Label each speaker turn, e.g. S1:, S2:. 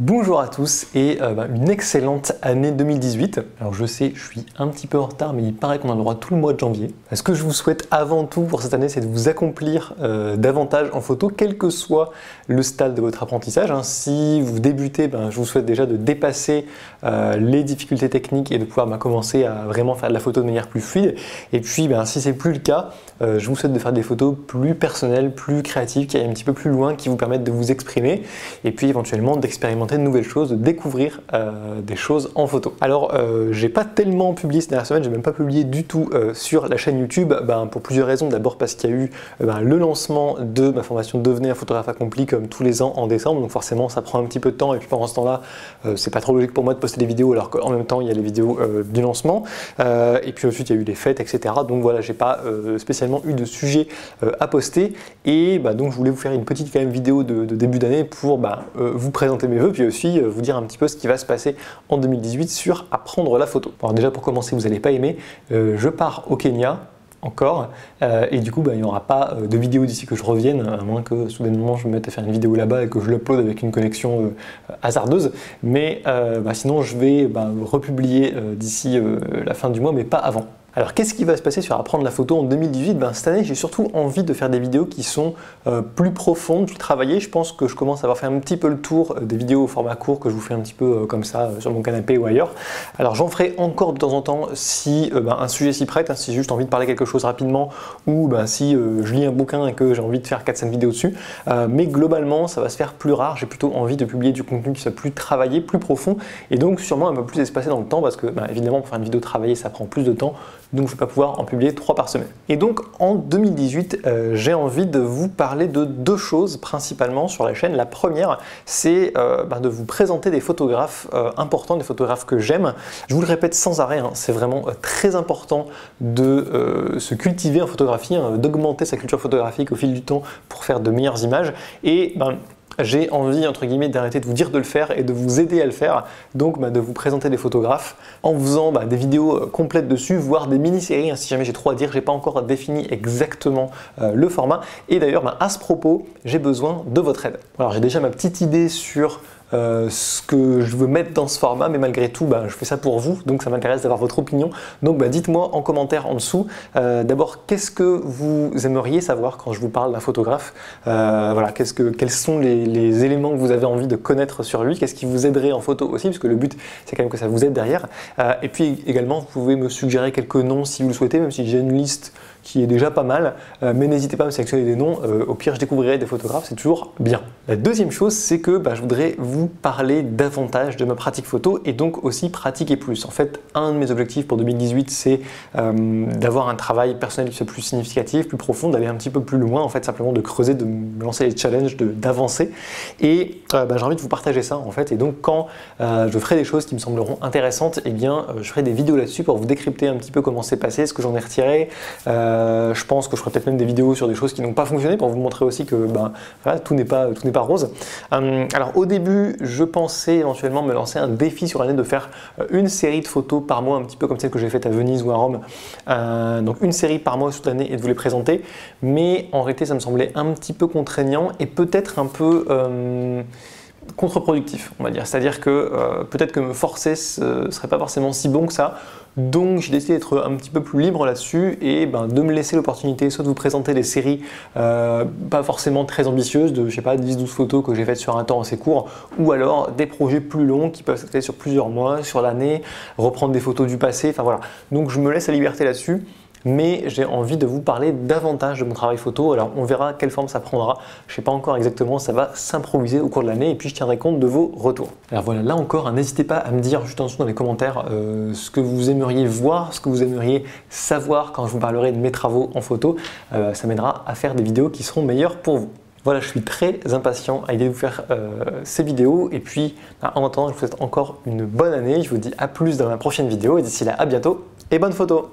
S1: Bonjour à tous et une excellente année 2018. Alors je sais, je suis un petit peu en retard, mais il paraît qu'on a le droit tout le mois de janvier. Ce que je vous souhaite avant tout pour cette année, c'est de vous accomplir davantage en photo, quel que soit le stade de votre apprentissage. Si vous débutez, je vous souhaite déjà de dépasser les difficultés techniques et de pouvoir commencer à vraiment faire de la photo de manière plus fluide. Et puis si c'est plus le cas, je vous souhaite de faire des photos plus personnelles, plus créatives, qui aillent un petit peu plus loin, qui vous permettent de vous exprimer et puis éventuellement d'expérimenter de nouvelles choses, de découvrir des choses en photo. Alors j'ai pas tellement publié ces dernières semaines, j'ai même pas publié du tout sur la chaîne YouTube pour plusieurs raisons. D'abord parce qu'il y a eu le lancement de ma formation Devenez un photographe accompli comme tous les ans en décembre, donc forcément ça prend un petit peu de temps et puis pendant ce temps-là c'est pas trop logique pour moi de poster des vidéos alors qu'en même temps il y a les vidéos du lancement et puis ensuite il y a eu les fêtes, etc. Donc voilà, j'ai pas spécialement eu de sujet à poster et donc je voulais vous faire une petite vidéo de début d'année pour vous présenter mes vœux puis aussi vous dire un petit peu ce qui va se passer en 2018 sur apprendre la photo. Alors déjà pour commencer, vous n'allez pas aimer, je pars au Kenya encore et du coup il n'y aura pas de vidéo d'ici que je revienne, à moins que soudainement je me mette à faire une vidéo là-bas et que je l'upload avec une connexion hasardeuse, mais sinon je vais republier d'ici la fin du mois, mais pas avant. Alors qu'est-ce qui va se passer sur apprendre la photo en 2018 ? Cette année j'ai surtout envie de faire des vidéos qui sont plus profondes, plus travaillées. Je pense que je commence à avoir fait un petit peu le tour des vidéos au format court que je vous fais un petit peu comme ça sur mon canapé ou ailleurs. Alors j'en ferai encore de temps en temps si un sujet s'y prête, si j'ai juste envie de parler quelque chose rapidement ou si je lis un bouquin et que j'ai envie de faire 4-5 vidéos dessus. Mais globalement ça va se faire plus rare, j'ai plutôt envie de publier du contenu qui soit plus travaillé, plus profond et donc sûrement un peu plus espacé dans le temps parce que évidemment pour faire une vidéo travaillée ça prend plus de temps. Donc je ne vais pas pouvoir en publier 3 par semaine. Et donc en 2018, j'ai envie de vous parler de 2 choses principalement sur la chaîne. La première, c'est de vous présenter des photographes importants, des photographes que j'aime. Je vous le répète sans arrêt, c'est vraiment très important de se cultiver en photographie, d'augmenter sa culture photographique au fil du temps pour faire de meilleures images. Et j'ai envie, entre guillemets, d'arrêter de vous dire de le faire et de vous aider à le faire, donc de vous présenter des photographes en faisant des vidéos complètes dessus, voire des mini-séries, si jamais j'ai trop à dire, j'ai pas encore défini exactement le format. Et d'ailleurs, à ce propos, j'ai besoin de votre aide. Alors j'ai déjà ma petite idée sur ce que je veux mettre dans ce format, mais malgré tout je fais ça pour vous, donc ça m'intéresse d'avoir votre opinion. Donc dites-moi en commentaire en dessous d'abord qu'est-ce que vous aimeriez savoir quand je vous parle d'un photographe, quels sont les éléments que vous avez envie de connaître sur lui, qu'est-ce qui vous aiderait en photo aussi, parce que le but c'est quand même que ça vous aide derrière, et puis également vous pouvez me suggérer quelques noms si vous le souhaitez, même si j'ai une liste qui est déjà pas mal, mais n'hésitez pas à me sélectionner des noms, au pire je découvrirai des photographes, c'est toujours bien. La deuxième chose, c'est que je voudrais vous parler davantage de ma pratique photo et donc aussi pratiquer plus. En fait, un de mes objectifs pour 2018, c'est d'avoir un travail personnel qui soit plus significatif, plus profond, d'aller un petit peu plus loin, en fait, simplement de creuser, de me lancer les challenges, d'avancer. Et j'ai envie de vous partager ça, en fait. Et donc, quand je ferai des choses qui me sembleront intéressantes, je ferai des vidéos là-dessus pour vous décrypter un petit peu comment c'est passé, ce que j'en ai retiré. Je pense que je ferai peut-être même des vidéos sur des choses qui n'ont pas fonctionné pour vous montrer aussi que tout n'est pas rose. Alors au début, je pensais éventuellement me lancer un défi sur l'année de faire une série de photos par mois, un petit peu comme celle que j'ai faite à Venise ou à Rome. Donc une série par mois sur l'année et de vous les présenter. Mais en réalité, ça me semblait un petit peu contraignant et peut-être un peu contre-productif, on va dire. C'est-à-dire que peut-être que me forcer ce serait pas forcément si bon que ça. Donc j'ai décidé d'être un petit peu plus libre là-dessus et de me laisser l'opportunité soit de vous présenter des séries pas forcément très ambitieuses, de 10-12 photos que j'ai faites sur un temps assez court, ou alors des projets plus longs qui peuvent s'étaler sur plusieurs mois, sur l'année, reprendre des photos du passé, voilà. Donc je me laisse la liberté là-dessus. Mais j'ai envie de vous parler davantage de mon travail photo. Alors on verra quelle forme ça prendra, je ne sais pas encore exactement, ça va s'improviser au cours de l'année et puis je tiendrai compte de vos retours. Alors voilà, là encore, n'hésitez pas à me dire juste en dessous dans les commentaires ce que vous aimeriez voir, ce que vous aimeriez savoir quand je vous parlerai de mes travaux en photo. Ça m'aidera à faire des vidéos qui seront meilleures pour vous. Voilà, je suis très impatient à l'idée de vous faire ces vidéos et puis en attendant, je vous souhaite encore une bonne année. Je vous dis à plus dans ma prochaine vidéo et d'ici là, à bientôt et bonne photo!